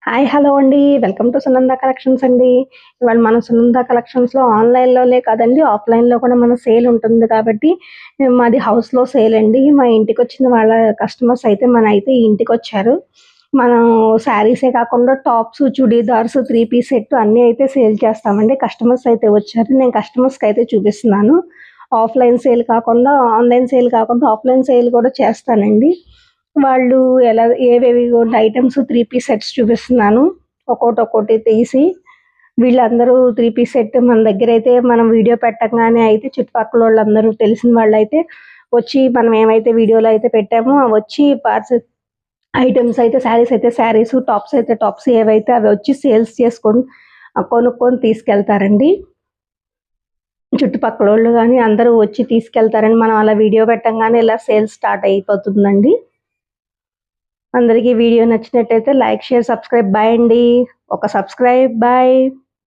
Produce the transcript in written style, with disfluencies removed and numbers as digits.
Hi! Hello అండి. Welcome to Sunanda collections అండి. ఇవాళ మన సునంద కలెక్షన్స్‌లో ఆన్‌లైన్‌లోనే కాదండి, ఆఫ్‌లైన్‌లో కూడా మన సేల్ ఉంటుంది కాబట్టి, మాది హౌస్‌లో సేల్ అండి. మా ఇంటికొచ్చిన వాళ్ళ కస్టమర్స్ అయితే మనైతే ఇంటికొచ్చారు. మనం శారీసే కాకుండా టాప్స్, చుడీదార్స్, 3 పీస్ సెట్ అన్నీ అయితే సేల్ చేస్తామండి. కస్టమర్స్ అయితే వచ్చారు. నేను కస్టమర్స్‌కైతే చూపిస్తున్నాను. ఆఫ్‌లైన్ సేల్ కాకుండా, ఆన్‌లైన్ సేల్ కాకుండా ఆఫ్‌లైన్ సేల్ కూడా చేస్తానండి. వాళ్ళు ఎలా ఏవేవి ఐటెమ్స్ 3 పీస్ సెట్స్ చూపిస్తున్నాను. ఒక్కోటి తీసి వీళ్ళందరూ 3 పీస్ సెట్ మన దగ్గరైతే మనం వీడియో పెట్టంగానే అయితే చుట్టుపక్కలోళ్ళందరూ తెలిసిన వాళ్ళైతే వచ్చి మనం ఏమైతే వీడియోలో అయితే పెట్టామో వచ్చి పార్సెల్ ఐటెమ్స్ అయితే శారీస్ అయితే శారీస్, టాప్స్ అయితే టాప్స్ ఏవైతే అవి వచ్చి సేల్స్ చేసుకొని కొనుక్కొని తీసుకెళ్తారండి. చుట్టుపక్కలోళ్ళు గాని అందరూ వచ్చి తీసుకెళ్తారండి. మనం అలా వీడియో పెట్టంగానే ఇలా సేల్స్ స్టార్ట్ అయిపోతుందండి. అందరికీ వీడియో నచ్చినట్టయితే లైక్, షేర్, సబ్స్క్రైబ్. బాయ్ అండి. ఒక సబ్స్క్రైబ్. బాయ్.